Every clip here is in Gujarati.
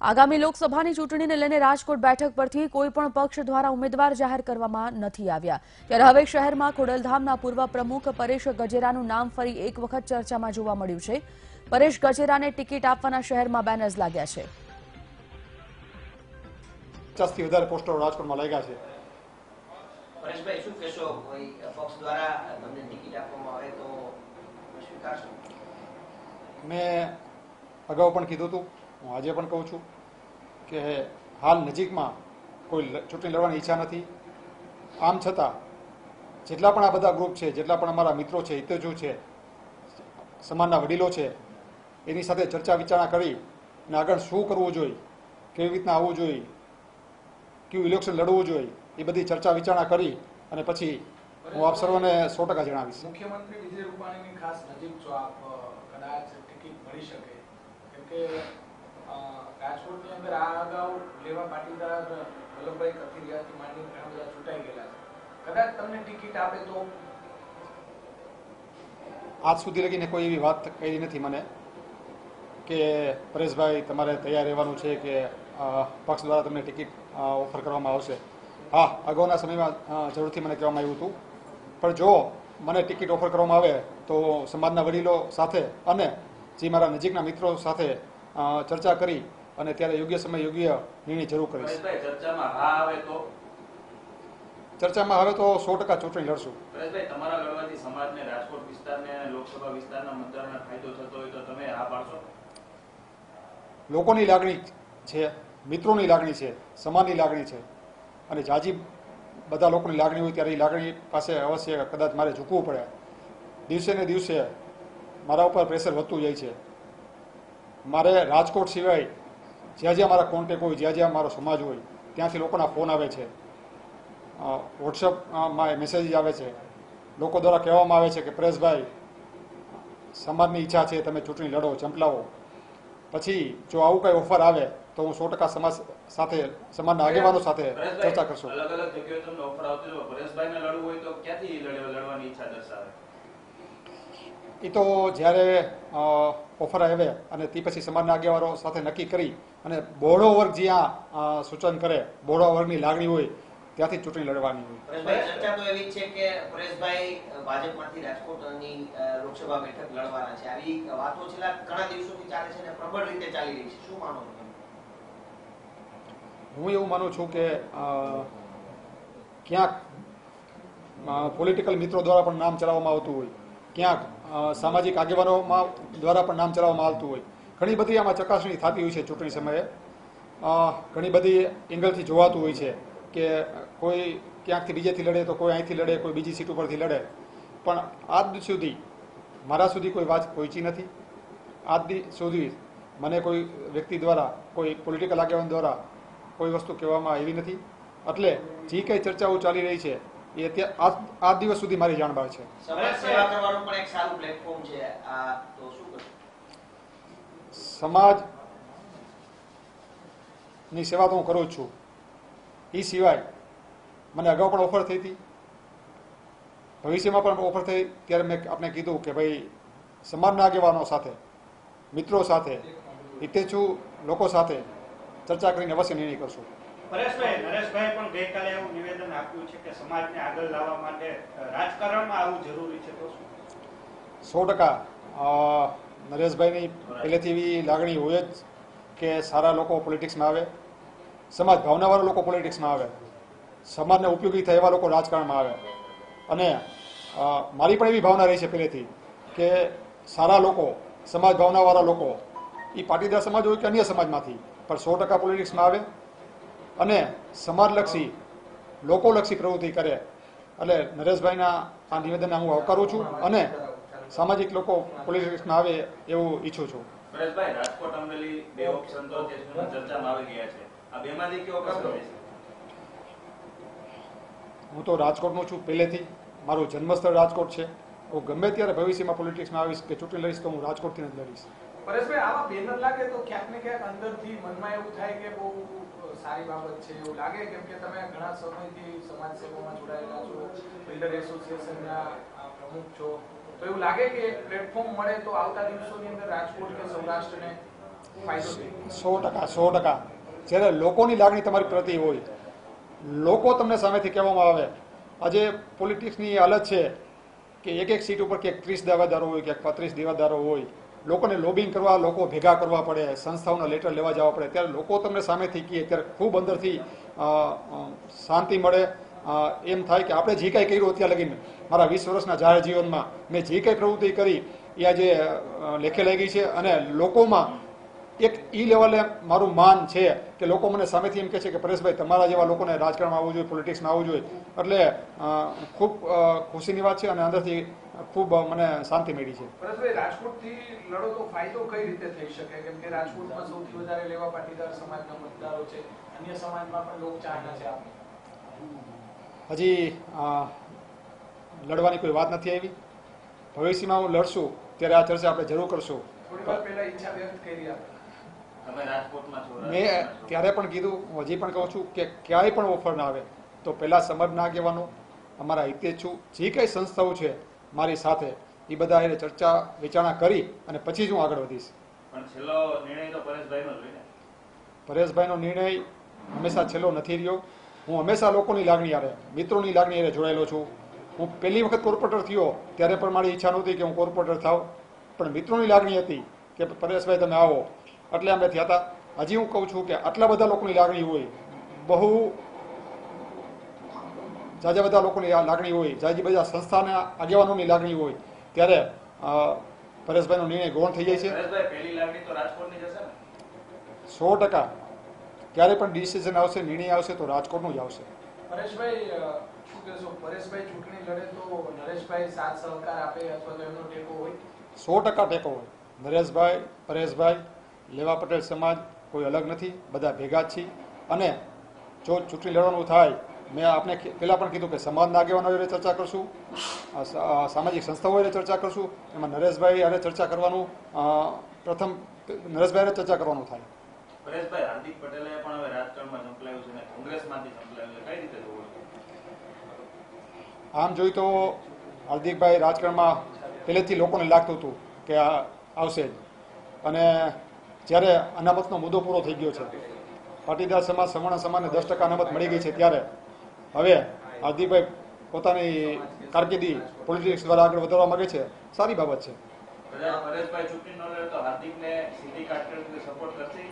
આગામી લોકસભાની ચૂંટણીને લઈને રાજકોટ બેઠક પરથી કોઈપણ પક્ષ દ્વારા ઉમેદવાર જાહેર કરવામાં નથી આવ્યા ત્યારે હવે શહેરમાં ખોડલધામના પૂર્વ પ્રમુખ પરેશ ગજેરાનું નામ ફરી એક વખત ચર્ચામાં જોવા મળ્યું છે। પરેશ ગજેરાને ટિકિટ આપવાના શહેરમાં બેનર્સ લાગ્યા છે। 50થી વધારે પોસ્ટરો રાજકોટમાં લાગ્યા છે। પરેશભાઈ શું કહેશો, કોઈ પક્ષ દ્વારા તમને ટિકિટ આપવામાં આવે તો સ્વીકારશો? મેં અગાઉ પણ કીધું હતું, હું આજે પણ કહું છું કે હાલ નજીકમાં કોઈ ચૂંટણી લડવાની ઈચ્છા નથી। આમ છતાં જેટલા પણ આ બધા ગ્રુપ છે, જેટલા પણ અમારા મિત્રો છે, હિતેજુ છે, સમાજના વડીલો છે, એની સાથે ચર્ચા વિચારણા કરી અને આગળ શું કરવું જોઈએ, કેવી રીતના આવવું જોઈએ, કયું ઇલેક્શન લડવું જોઈએ, એ બધી ચર્ચા વિચારણા કરી અને પછી હું આપ સર્વને 100% જણાવીશ। મુખ્યમંત્રી વિજય રૂપાણીની ખાસ નજીક છો આપ, કદાચ ટિકિટ મળી શકે કેમ કે રાજકોટની અંદર આ અગાઉ લેવા પાટીદાર વલ્લભભાઈ કથિરિયાથી માંડી ઘણા બધા ચૂંટાઈ ગયેલા છે, કદાચ તમને ટિકિટ આપે તો? આજ સુધી લગીને કોઈ એવી વાત કરી નથી મને કે પરેશભાઈ તમારે તૈયાર રહેવાનું છે કે પક્ષ દ્વારા તમને ટિકિટ ઓફર કરવામાં આવશે। હા, અગાઉના સમયમાં જરૂરથી મને કહેવામાં આવ્યું હતું, પણ જો મને ટિકિટ ઓફર કરવામાં આવે તો સમાજના વડીલો સાથે અને જે મારા નજીકના મિત્રો સાથે ચર્ચા કરી અને ત્યારે યોગ્ય સમય યોગ્ય નિર્ણય જરૂર કરીશ। ચર્ચામાં હવે તો 100% ચૂંટણી લડશું। પરેશભાઈ, તમારા લડવાથી સમાજને, રાજકોટ વિસ્તારને, લોકસભા વિસ્તારના મતદારોને ફાયદો થતો હોય તો તમે હા પાડશો? લોકોની લાગણી છે, મિત્રોની લાગણી છે, સમાજની લાગણી છે અને જાજી બધા લોકોની લાગણી હોય ત્યારે એ લાગણી પાસે અવશ્ય કદાચ મારે ઝૂકવું પડે। દિવસે ને દિવસે મારા ઉપર પ્રેશર વધતું જાય છે। મારે રાજકોટ સિવાય જ્યાં જ્યાં મારા કોન્ટેક હોય, જ્યાં જ્યાં મારો સમાજ હોય, ત્યાંથી લોકોના ફોન આવે છે, વોટ્સઅપમાં મેસેજ આવે છે, લોકો દ્વારા કહેવામાં આવે છે કે પરેશભાઈ, સમાજની ઈચ્છા છે તમે ચૂંટણી લડો, ચંપલાવો। પછી જો આવું કંઈ ઓફર આવે તો હું 100% સમાજ સાથે, સમાજના આગેવાનો સાથે ચર્ચા કરશું। અલગ અલગ જગ્યાએ તમને ઓફર આવતી હોય, પરેશભાઈને લડવું હોય તો ક્યાંથી લડવાની ઈચ્છા દર્શાવે? એ તો જ્યારે ઓફર આવે અને તે પછી સમાજના આગેવાનો સાથે નક્કી કરી અને બહોળો વર્ગ જ્યાં સૂચન કરે, બહોળો વર્ગની લાગણી હોય ત્યાંથી ચૂંટણી લડવાની હોય। પરેશભાઈ, ચર્ચા તો એવી છે કે પરેશભાઈ ભાજપમાંથી રાજકોટની લોકસભા બેઠક લડવાના છે, આવી વાતો છેલ્લા ઘણા દિવસોથી ચાલે છે અને પ્રબળ રીતે ચાલી રહી છે, શું માનો છો? હું એવું માનું છું કે ક્યાંક પોલિટિકલ મિત્રો દ્વારા પણ નામ ચલાવવામાં આવતું હોય, ક્યાંક સામાજિક આગેવાનોમાં દ્વારા પણ નામ ચલાવવામાં આવતું હોય, ઘણી બધી આમાં ચકાસણી થતી હોય છે ચૂંટણી સમયે। ઘણી બધી એંગલથી જોવાતું હોય છે કે કોઈ ક્યાંકથી બીજેથી લડે તો કોઈ અહીંથી લડે, કોઈ બીજી સીટ ઉપરથી લડે, પણ આજ સુધી મારા સુધી કોઈ વાત પહોંચી નથી। આજ સુધી મને કોઈ વ્યક્તિ દ્વારા, કોઈ પોલિટિકલ આગેવાન દ્વારા કોઈ વસ્તુ કહેવામાં આવી નથી। એટલે જે કંઈ ચર્ચાઓ ચાલી રહી છે એ આજ દિવસ સુધી મારી જાણ બહાર છે। સમાજ સેવા કરવાનું પણ એક સારું પ્લેટફોર્મ છે, આ તો શું કરશો? સમાજની સેવા તો હું કરું જ છું, એ સિવાય મને અગાઉ પણ ઓફર થઈ હતી, ભવિષ્યમાં પણ ઓફર થઈ ત્યારે મેં આપને કીધું કે ભાઈ સમાજના આગેવાનો સાથે, મિત્રો સાથે, હિતેચ્છુ લોકો સાથે ચર્ચા કરીને અવશ્ય નિર્ણય કરશું। પરેશભાઈ, નરેશભાઈ પણ ગઈકાલે એવું નિવેદન આપ્યું છે કે સમાજને આગળ લાવવા માટે રાજકારણમાં આવવું જરૂરી છે, તો શું? 100% નરેશભાઈની પહેલેથી એવી લાગણી હોય જ કે સારા લોકો પોલિટિક્સમાં આવે, સમાજ ભાવનાવાળા લોકો પોલિટિક્સમાં આવે, સમાજને ઉપયોગી થાય એવા લોકો રાજકારણમાં આવે। અને મારી પણ એવી ભાવના રહી છે પહેલેથી કે સારા લોકો, સમાજ ભાવનાવાળા લોકો, એ પાટીદાર સમાજ હોય કે અન્ય સમાજમાંથી પણ 100% પોલિટિક્સમાં આવે અને સમાજલક્ષી, લોકોલક્ષી પ્રવૃત્તિ કરે। એટલે નરેશભાઈના આ નિવેદનને હું આવકારું છું અને સામાજિક લોકો પોલિટિક્સમાં આવે એવું ઈચ્છું છું। પરેશભાઈ, રાજકોટ અમરેલી બે ઓપ્શન તો ચર્ચામાં આવી ગયા છે, આ બેમાંથી કયો પસંદ રહેશે? હું તો રાજકોટનો છું પહેલેથી, મારું જન્મસ્થળ રાજકોટ છે। હું ગમે ત્યારે ભવિષ્યમાં પોલિટિક્સમાં આવીશ કે ચૂંટણી લડીશ તો હું રાજકોટથી જ લડીશ। પરેશભાઈ, આવા બેનર લાગે તો ક્યાંક ને ક્યાંક અંદરથી મનમાં એવું થાય કે બહુ સારી બાબત છે એવું લાગે, કેમ કે તમે ઘણા સમયથી સમાજ સેવામાં જોડાયેલા છો, બિલ્ડર એસોસિએશનના પ્રમુખ છો, તો એવું લાગે કે એક પ્લેટફોર્મ મળે તો આવતા દિવસોની અંદર રાજકોટ કે સૌરાષ્ટ્રને ફાયદો થઈ? 100%. જ્યારે લોકોની લાગણી તમારી પ્રતિ હોય, લોકો તમને સામેથી કહેવામાં આવે, આજે પોલિટિક્સની હાલત છે કે એક સીટ ઉપર ક્યાંક 30 દાવેદારો હોય, ક્યાંક 35 દેવાદારો હોય, લોકોને લોબિંગ કરવા, લોકો ભેગા કરવા પડે, સંસ્થાઓના લેટર લેવા જવા પડે, ત્યારે લોકો તમને સામેથી કહે ત્યારે ખૂબ અંદરથી શાંતિ મળે. એમ થાય કે આપણે જે કાંઈ કર્યું અત્યાર લગીને મારા 20 વર્ષના જાહેર જીવનમાં મેં જે કાંઈ પ્રવૃત્તિ કરી એ આજે લેખે લાગી છે, અને લોકોમાં એક ઈ લેવલે મારું માન છે કે લોકો મને સામેથી એમ કહે છે કે પરેશભાઈ તમારા જેવા લોકોને રાજકારણમાં આવવું જોઈએ, પોલિટિક્સમાં આવવું જોઈએ. એટલે ખૂબ ખુશીની વાત છે અને અંદરથી ખૂબ મને શાંતિ મળી છે. પરેશભાઈ, રાજકોટથી લડો તો ફાયદો કઈ રીતે થઈ શકે? કેમ કે રાજકોટમાં સૌથી વધારે લેવા પાટીદાર સમાજના મતદારો છે, અન્ય સમાજમાં પણ લોકચાહના છે. હજી લડવાની કોઈ વાત નથી આવી. ભવિષ્યમાં હું લડશું ત્યારે આ ચર્ચા આપણે જરૂર કરશું. થોડી વાર પહેલા ઈચ્છા વ્યક્ત કરી આપણે. તમે રાજકોટમાં છો, મેં ત્યારે પણ કીધું, હું હજી પણ કહું છું કે ક્યાંય પણ ઓફર ના આવે તો પહેલાં સમાજના આગેવાનો, અમારા હિતે છું, જે કંઈ સંસ્થાઓ છે મારી સાથે, એ બધા એને ચર્ચા વિચારણા કરી અને પછી જ હું આગળ વધીશ. પણ છેલ્લો નિર્ણય તો પરેશભાઈનો જ હોય ને? પરેશભાઈનો નિર્ણય હંમેશા છેલ્લો નથી રહ્યો. હું હંમેશા લોકોની લાગણી હારે, મિત્રોની લાગણી હારે જોડાયેલો છું. હું પહેલી વખત કોર્પોરેટર થયો ત્યારે પણ મારી ઈચ્છા નહોતી કે હું કોર્પોરેટર થાવ, પણ મિત્રોની લાગણી હતી કે પરેશભાઈ તમે આવો, એટલે અમે થયા હતા. હજી હું કહું છું કે આટલા બધા લોકોની લાગણી હોય, બહુ જાજા બધા લોકોની લાગણી હોય, જાજી બધા સંસ્થાના આગેવાનોની લાગણી હોય, ત્યારે પરેશભાઈનો નિર્ણય ગૌણ થઈ જાય છે. પરેશભાઈ, પહેલી લાગણી તો રાજકોટની જ હશે ને? 100%. ક્યારે પણ ડિસિઝન આવશે, નિર્ણય આવશે તો રાજકોટનું જ આવશે. પરેશભાઈ, શું કહેશો? પરેશભાઈ ચૂંટણી લડે તો નરેશભાઈ સાથ સહકાર આપે અથવા તો એમનો ટેકો હોય? 100% ટેકો હોય. નરેશભાઈ, પરેશભાઈ, લેવા પટેલ સમાજ કોઈ અલગ નથી, બધા ભેગા જ છીએ. અને જો ચૂંટણી લડવાનું થાય, મેં આપને પહેલાં પણ કીધું કે સમાજના આગેવાનો જોડે ચર્ચા કરશું, સામાજિક સંસ્થાઓ જોડે ચર્ચા કરશું. એમાં નરેશભાઈ હારે ચર્ચા કરવાનું, પ્રથમ નરેશભાઈ હારે ચર્ચા કરવાનું થાય. પરેશભાઈ, હાર્દિક પટેલે પણ હવે રાજકારણમાં ઝંપલાવ્યું છે અને કોંગ્રેસમાંથી ઝંપલાવ્યું છે, કઈ રીતે જોવું? આમ જોઈ તો હાર્દિકભાઈ રાજકારણમાં પહેલેથી લોકોને લાગતું હતું કે આવશે જ, અને જ્યારે અનામતનો મુદ્દો પૂરો થઈ ગયો છે, પાટીદાર સમાજ, સવર્ણ સમાજને 10% અનામત મળી ગઈ છે, ત્યારે હવે હાર્દિકભાઈ પોતાની કારકિર્દી પોલિટિક્સ દ્વારા આગળ વધારવા માંગે છે. સારી બાબત છે. પરેશભાઈ ચૂંટણી ન લડે તો હાર્દિકને સીધી કારકિર્દી સપોર્ટ કરશે?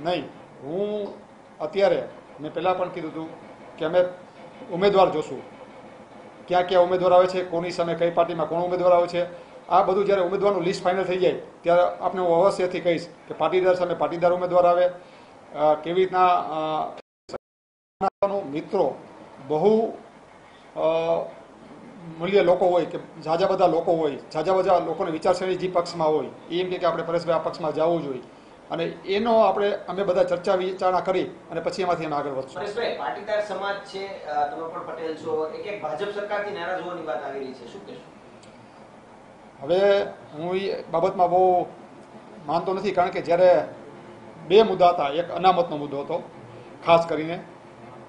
નહીં. હું અત્યારે મેં પહેલાં પણ કીધું હતું કે અમે ઉમેદવાર જોશું, ક્યાં ક્યાં ઉમેદવાર આવે છે, કોની સામે કઈ પાર્ટીમાં કોણ ઉમેદવાર આવે છે. આ બધું જ્યારે ઉમેદવારનું લિસ્ટ ફાઇનલ થઈ જાય ત્યારે આપણે હું અવશ્યથી કહીશ કે પાટીદાર સામે પાટીદાર ઉમેદવાર આવે, કેવી રીતના મિત્રો બહુ મૂલ્ય લોકો હોય કે ઝાઝા બધા લોકો હોય, ઝાઝા બધા લોકોને વિચારસરણી જે પક્ષમાં હોય, એ એમ કે આપણે પરેશભાઈ આ પક્ષમાં જવું જોઈએ, અને એનો અમે બધા ચર્ચા વિચારણા કરી અને પછી એમાંથી અમે આગળ વધશું. પરેશભાઈ, પાટીદાર સમાજ છે, તમે પણ પટેલ છો, એક ભાજપ સરકારથી નારાજ હોવાની વાત આવી રહી છે, શું કહેશો? હવે હું એ બાબતમાં બહુ માનતો નથી, કારણ કે જ્યારે બે મુદ્દા હતા, એક અનામતનો મુદ્દો હતો ખાસ કરીને,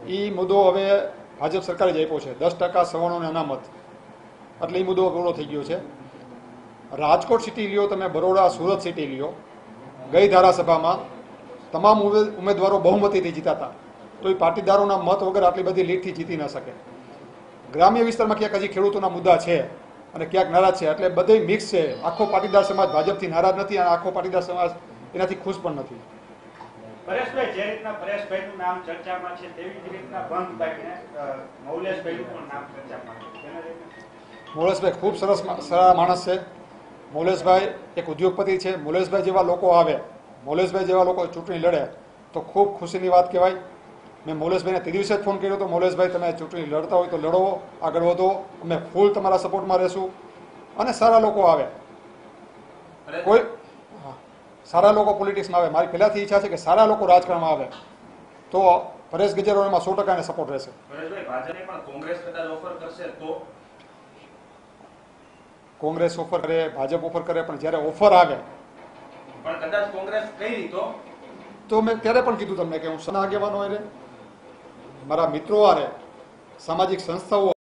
એ મુદ્દો હવે ભાજપ સરકારે જ આપ્યો છે, 10% સવર્ણોને અનામત, એટલે એ મુદ્દો પૂરો થઈ ગયો છે. રાજકોટ સિટી લ્યો તમે, બરોડા, સુરત સિટી લ્યો, ગઈ ધારાસભામાં તમામ ઉમેદવારો બહુમતીથી જીતાતા, તો એ પાટીદારોના મત વગર આટલી બધી લીડથી જીતી ન શકે. ગ્રામ્ય વિસ્તારમાં ક્યાંક હજી ખેડૂતોના મુદ્દા છે અને ક્યાંક નારાજ છે, એટલે બધે મિક્સ છે. આખો પાટીદાર સમાજ ભાજપથી નારાજ નથી અને આખો પાટીદાર સમાજ એનાથી ખુશ પણ નથી. પરેશભાઈ, જે રીતના પરેશભાઈનું નામ ચર્ચામાં છે, તેવી જ રીતના બંધભાઈને મૌલેશભાઈનું પણ નામ ચર્ચામાં છે. મૌલેશભાઈ ખૂબ સારા માણસ છે. મૌલેશભાઈ એક ઉદ્યોગપતિ છે. મૌલેશભાઈ જેવા લોકો આવે, મૌલેશભાઈ જેવા લોકો ચૂંટણી લડે તો ખૂબ ખુશીની વાત કહેવાય. મેં મૌલેશભાઈને તે દિવસે જ ફોન કર્યો હતો, મૌલેશભાઈ તમે ચૂંટણી લડતા હોય તો લડો, આગળ વધો, અમે ફૂલ તમારા સપોર્ટમાં રહેશું. અને સારા લોકો આવે, કોઈ સારા લોકો પોલિટિક્સમાં આવે. મારી પહેલાથી ઈચ્છા છે કે સારા લોકો રાજકારણમાં આવે તો પરેશ ગજેરો એમાં 100% એને સપોર્ટ રહેશે. કોંગ્રેસ ઓફર કરે, ભાજપ ઓફર કરે, પણ જ્યારે ઓફર આવે પણ કદાચ કોંગ્રેસ કઈ તો મેં ત્યારે પણ કીધું તમને કે હું સના આગેવાનો હારે, મારા મિત્રો હારે, સામાજિક સંસ્થાઓ